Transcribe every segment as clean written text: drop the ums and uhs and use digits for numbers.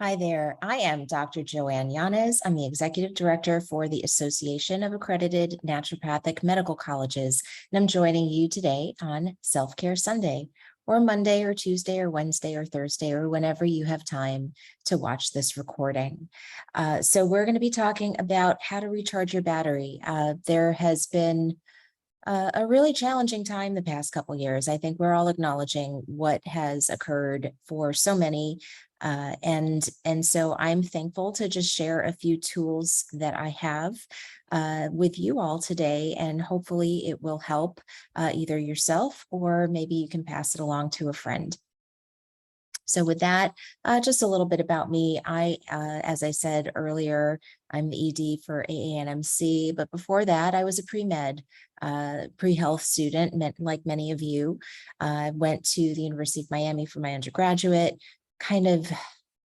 Hi there. I am Dr. JoAnn Yánez. I'm the Executive Director for the Association of Accredited Naturopathic Medical Colleges, and I'm joining you today on Self-Care Sunday, or Monday or Tuesday or Wednesday or Thursday, or whenever you have time to watch this recording. So we're going to be talking about how to recharge your battery. There has been a really challenging time the past couple years. I think we're all acknowledging what has occurred for so many. And so I'm thankful to just share a few tools that I have with you all today, and hopefully it will help either yourself or maybe you can pass it along to a friend. So with that, just a little bit about me. As I said earlier, I'm the ED for AANMC, but before that, I was a pre-med, pre-health student, like many of you. I went to the University of Miami for my undergraduate, kind of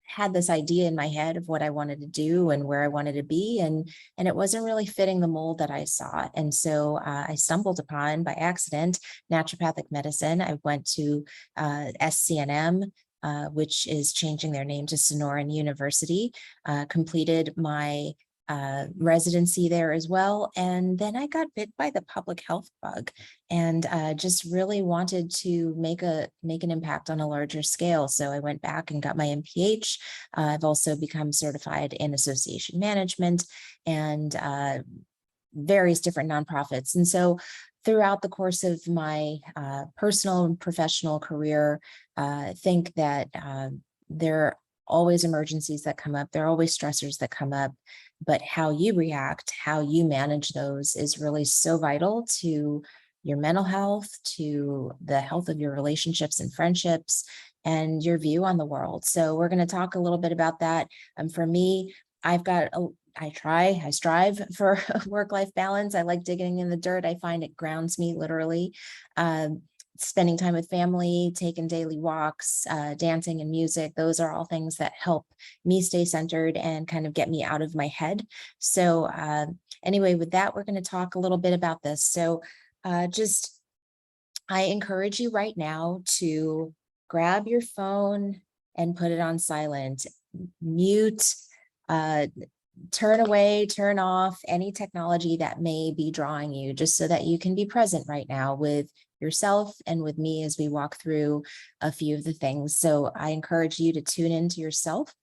had this idea in my head of what I wanted to do and where I wanted to be, and it wasn't really fitting the mold that I saw. And so I stumbled upon, by accident, naturopathic medicine. I went to SCNM, which is changing their name to Sonoran University, completed my residency there as well. And then I got bit by the public health bug and just really wanted to make an impact on a larger scale. So I went back and got my MPH. I've also become certified in association management and various different nonprofits. And so throughout the course of my personal and professional career, I think that there are always emergencies that come up. There are always stressors that come up, but how you react, how you manage those is really so vital to your mental health, to the health of your relationships and friendships, and your view on the world. So we're going to talk a little bit about that. For me, I strive for a work-life balance. I like digging in the dirt. I find it grounds me literally. Spending time with family, taking daily walks, dancing and music, those are all things that help me stay centered and kind of get me out of my head. So anyway, with that, we're going to talk a little bit about this. So I encourage you right now to grab your phone and put it on silent, mute, turn away, turn off any technology that may be drawing you, just so that you can be present right now with yourself and with me as we walk through a few of the things. So I encourage you to tune into yourself,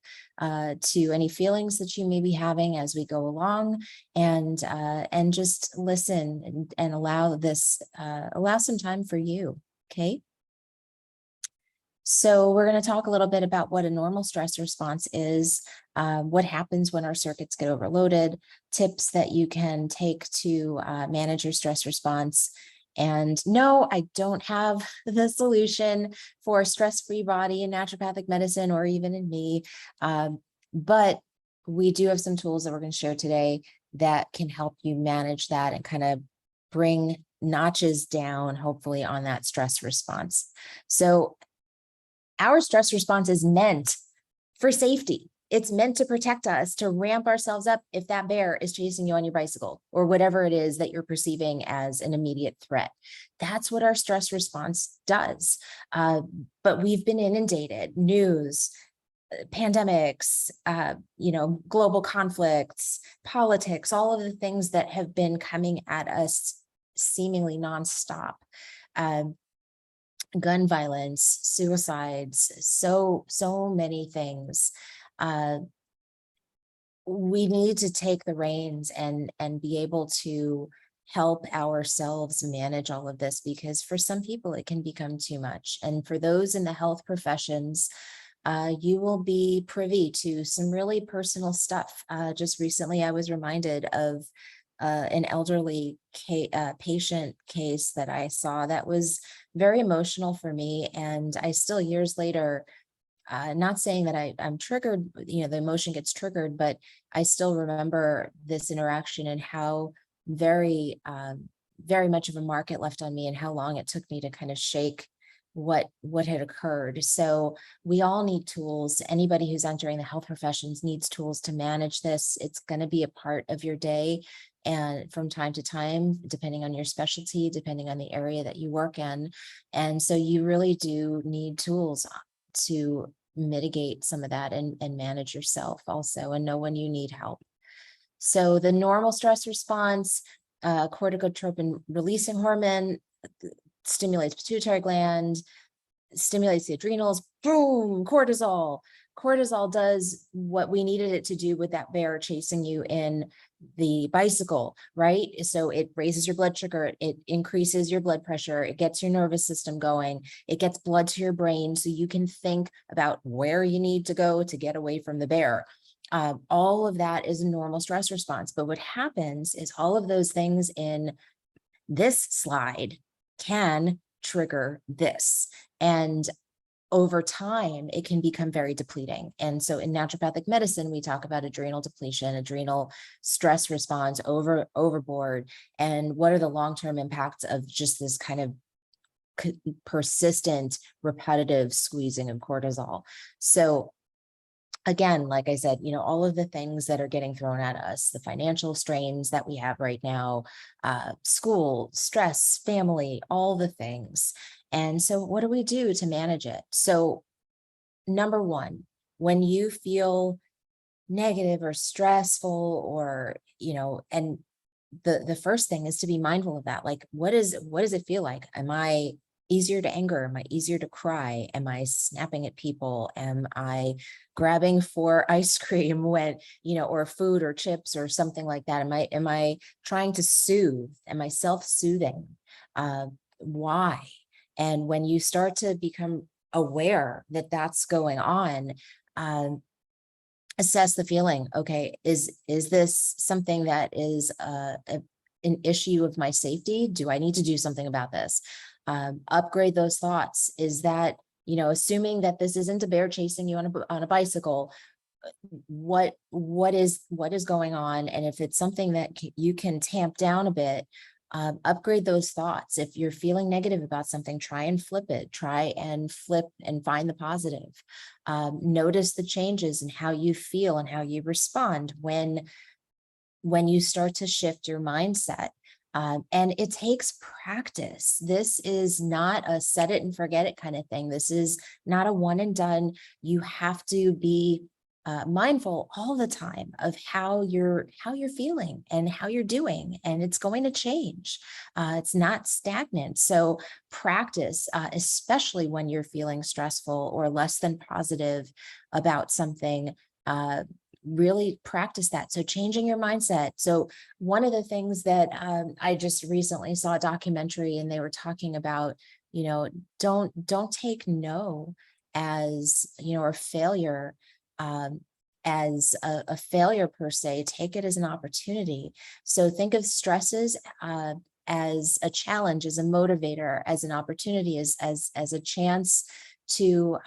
to any feelings that you may be having as we go along, and just listen and allow some time for you. Okay. So we're going to talk a little bit about what a normal stress response is, what happens when our circuits get overloaded, tips that you can take to manage your stress response. And no, I don't have the solution for a stress-free body in naturopathic medicine or even in me, but we do have some tools that we're going to share today that can help you manage that and kind of bring notches down, hopefully, on that stress response. So our stress response is meant for safety. It's meant to protect us, to ramp ourselves up if that bear is chasing you on your bicycle or whatever it is that you're perceiving as an immediate threat. That's what our stress response does. But we've been inundated, news, pandemics, global conflicts, politics, all of the things that have been coming at us seemingly nonstop. Gun violence, suicides, so many things. We need to take the reins and be able to help ourselves manage all of this, because for some people it can become too much. And for those in the health professions, you will be privy to some really personal stuff. Just recently, I was reminded of an elderly patient case that I saw that was very emotional for me. And I still, years later, not saying that I'm triggered, the emotion gets triggered, but I still remember this interaction and how very much of a mark it left on me and how long it took me to kind of shake what had occurred. So we all need tools. Anybody who's entering the health professions needs tools to manage this. It's going to be a part of your day, and from time to time, depending on your specialty, depending on the area that you work in. And so you really do need tools to mitigate some of that and manage yourself also, and know when you need help. So the normal stress response, corticotropin releasing hormone stimulates pituitary gland, stimulates the adrenals, boom, cortisol. Cortisol does what we needed it to do with that bear chasing you in the bicycle, right? So it raises your blood sugar, it increases your blood pressure, it gets your nervous system going, it gets blood to your brain so you can think about where you need to go to get away from the bear. All of that is a normal stress response. But what happens is all of those things in this slide can trigger this. And over time, it can become very depleting. And so in naturopathic medicine, we talk about adrenal depletion, adrenal stress response, overboard, and what are the long-term impacts of just this kind of persistent, repetitive squeezing of cortisol. So again, like I said, all of the things that are getting thrown at us, the financial strains that we have right now, school, stress, family, all the things. And so what do we do to manage it? So number one, when you feel negative or stressful or, and the first thing is to be mindful of that. Like, what does it feel like? Am I easier to anger? Am I easier to cry? Am I snapping at people? Am I grabbing for ice cream when, or food or chips or something like that? Am I trying to soothe? Am I self-soothing? Why? And when you start to become aware that that's going on, assess the feeling. Okay, is this something that is an issue of my safety? Do I need to do something about this? Upgrade those thoughts. Is that, assuming that this isn't a bear chasing you on a bicycle, what is going on? And if it's something that you can tamp down a bit, upgrade those thoughts. If you're feeling negative about something, try and flip it. Try and flip and find the positive. Notice the changes in how you feel and how you respond when you start to shift your mindset. And it takes practice. This is not a set it and forget it kind of thing. This is not a one and done. You have to be mindful all the time of how you're feeling and how you're doing, and it's going to change. It's not stagnant. So practice, especially when you're feeling stressful or less than positive about something. Really practice that. So changing your mindset. So one of the things that I just recently saw a documentary, and they were talking about, don't take no as, or failure as a failure per se. Take it as an opportunity. So think of stresses as a challenge, as a motivator, as an opportunity, as a chance to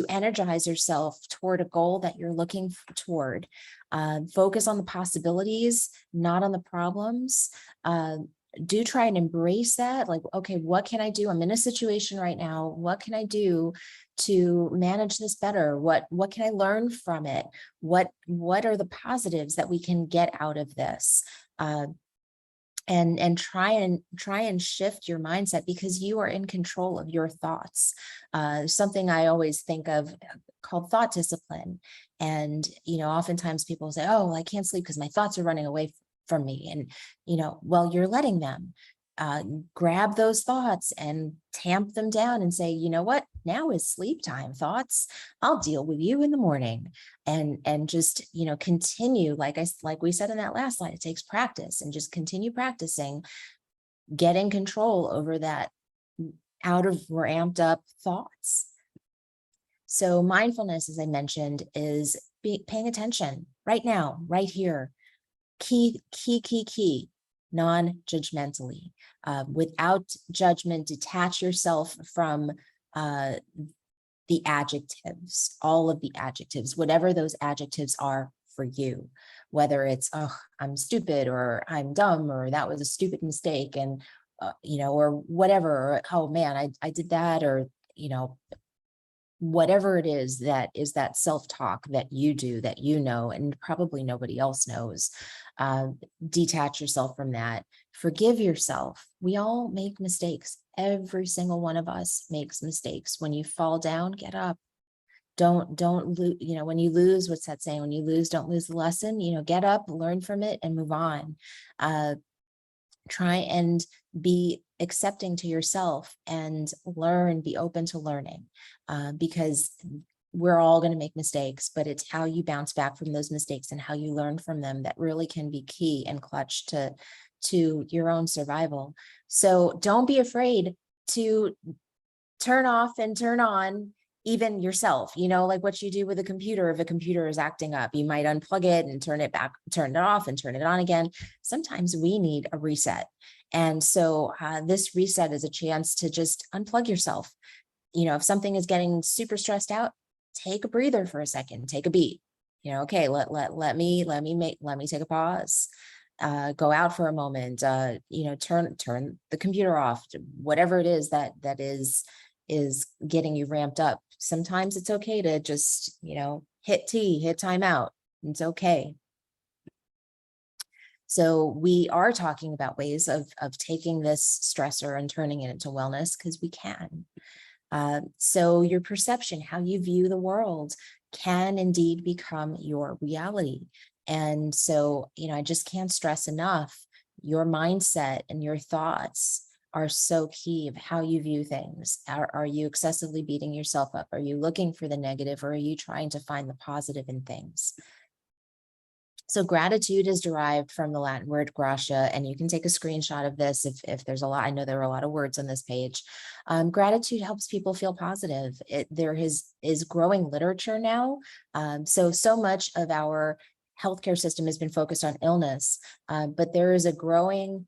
energize yourself toward a goal that you're looking toward. Focus on the possibilities, not on the problems. Do try and embrace that. Like, okay, what can I do? I'm in a situation right now. What can I do to manage this better? What can I learn from it? What are the positives that we can get out of this? And try and shift your mindset, because you are in control of your thoughts. Something I always think of called thought discipline. And, oftentimes people say, oh, well, I can't sleep because my thoughts are running away from me. And, well, you're letting them. Grab those thoughts and tamp them down and say, you know what, now is sleep time, thoughts. I'll deal with you in the morning. And just, continue, like we said in that last slide, it takes practice, and just continue practicing, getting control over that out of ramped up thoughts. So mindfulness, as I mentioned, is paying attention right now, right here. Key, non-judgmentally, without judgment. Detach yourself from the adjectives, all of the adjectives, whatever those adjectives are for you, whether it's, oh, I'm stupid, or I'm dumb, or that was a stupid mistake, and, or whatever, or, oh man, I did that, or, whatever it is that self-talk that you do, that and probably nobody else knows. Detach yourself from that. Forgive yourself. We all make mistakes. Every single one of us makes mistakes. When you fall down, get up. don't lose, when you lose, what's that saying? When you lose, don't lose the lesson, get up, learn from it and move on. Try and be accepting to yourself and be open to learning, because we're all going to make mistakes, but it's how you bounce back from those mistakes and how you learn from them that really can be key and clutch to your own survival. So don't be afraid to turn off and turn on even yourself, like what you do with a computer. If a computer is acting up, you might unplug it and turn it off and turn it on again. Sometimes we need a reset. And so this reset is a chance to just unplug yourself. If something is getting super stressed out, take a breather for a second, take a beat, okay, let me take a pause, go out for a moment, turn the computer off, whatever it is that is getting you ramped up. Sometimes it's okay to just, hit timeout. It's okay. So we are talking about ways of taking this stressor and turning it into wellness, because we can. So your perception, how you view the world, can indeed become your reality. And so, I just can't stress enough, your mindset and your thoughts are so key of how you view things. Are you excessively beating yourself up? Are you looking for the negative, or are you trying to find the positive in things? So gratitude is derived from the Latin word gratia, and you can take a screenshot of this if there's a lot. I know there are a lot of words on this page. Gratitude helps people feel positive. There is growing literature now. So much of our healthcare system has been focused on illness, but there is a growing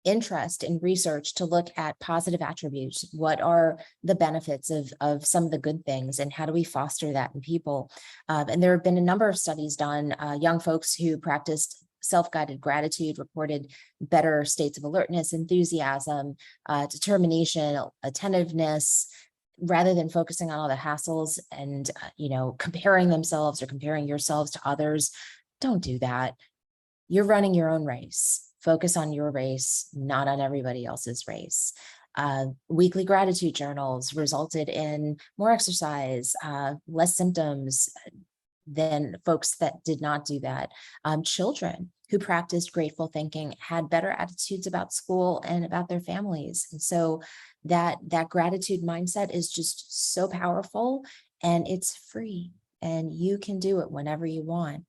interest in research to look at positive attributes. What are the benefits of some of the good things, and how do we foster that in people? And there have been a number of studies done. Young folks who practiced self-guided gratitude reported better states of alertness, enthusiasm, determination, attentiveness, rather than focusing on all the hassles and comparing themselves or comparing yourselves to others. Don't do that. You're running your own race. Focus on your race, not on everybody else's race. Weekly gratitude journals resulted in more exercise, less symptoms than folks that did not do that. Children who practiced grateful thinking had better attitudes about school and about their families. And so that gratitude mindset is just so powerful, and it's free, and you can do it whenever you want.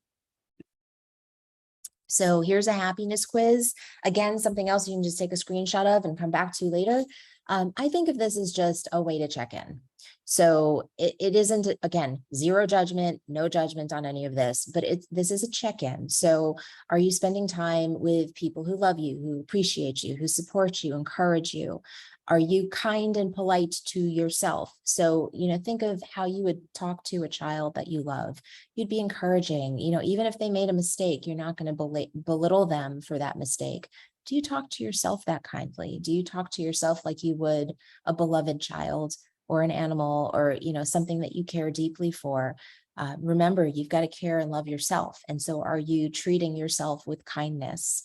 So here's a happiness quiz. Again, something else you can just take a screenshot of and come back to later. I think of this as just a way to check in. So it isn't, again, zero judgment, no judgment on any of this, but this is a check-in. So are you spending time with people who love you, who appreciate you, who support you, encourage you? Are you kind and polite to yourself? So, think of how you would talk to a child that you love. You'd be encouraging, even if they made a mistake, you're not going to belittle them for that mistake. Do you talk to yourself that kindly? Do you talk to yourself like you would a beloved child or an animal, or, something that you care deeply for? Remember, you've got to care and love yourself. And so are you treating yourself with kindness?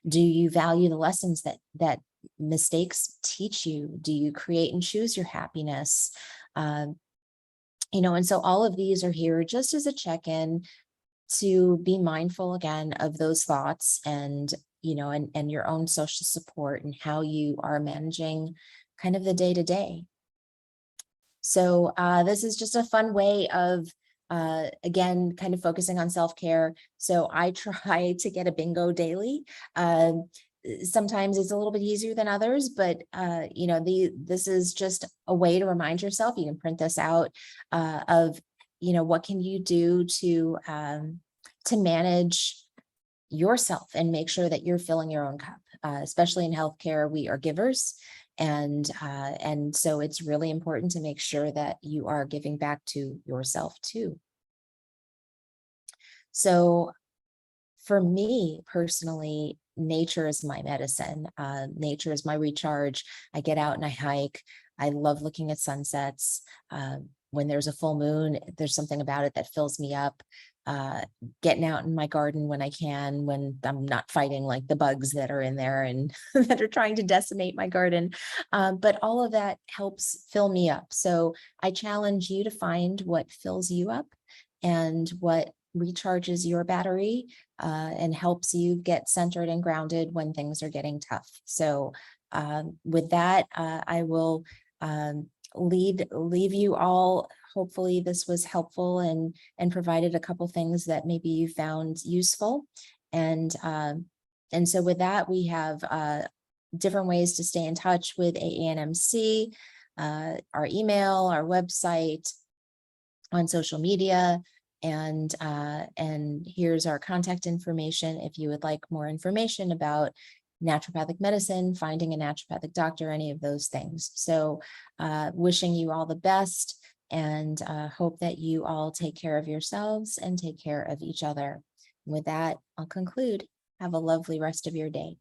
Do you value the lessons that mistakes teach you? Do you create and choose your happiness? And so all of these are here just as a check-in to be mindful again of those thoughts and, and your own social support and how you are managing kind of the day-to-day. So this is just a fun way of, again, kind of focusing on self-care. So I try to get a bingo daily. Sometimes it's a little bit easier than others, but this is just a way to remind yourself. You can print this out of, what can you do to manage yourself and make sure that you're filling your own cup. Especially in healthcare, we are givers, and so it's really important to make sure that you are giving back to yourself too. So for me personally, nature is my medicine. Nature is my recharge. I get out and I hike. I love looking at sunsets. When there's a full moon, there's something about it that fills me up. getting out in my garden when I can, when I'm not fighting like the bugs that are in there and that are trying to decimate my garden. But all of that helps fill me up. So I challenge you to find what fills you up and what recharges your battery and helps you get centered and grounded when things are getting tough. So with that, I will leave you all. Hopefully this was helpful and provided a couple things that maybe you found useful. And so with that, we have different ways to stay in touch with AANMC, our email, our website, on social media, and here's our contact information if you would like more information about naturopathic medicine, finding a naturopathic doctor, any of those things. So wishing you all the best, and hope that you all take care of yourselves and take care of each other. With that, I'll conclude. Have a lovely rest of your day.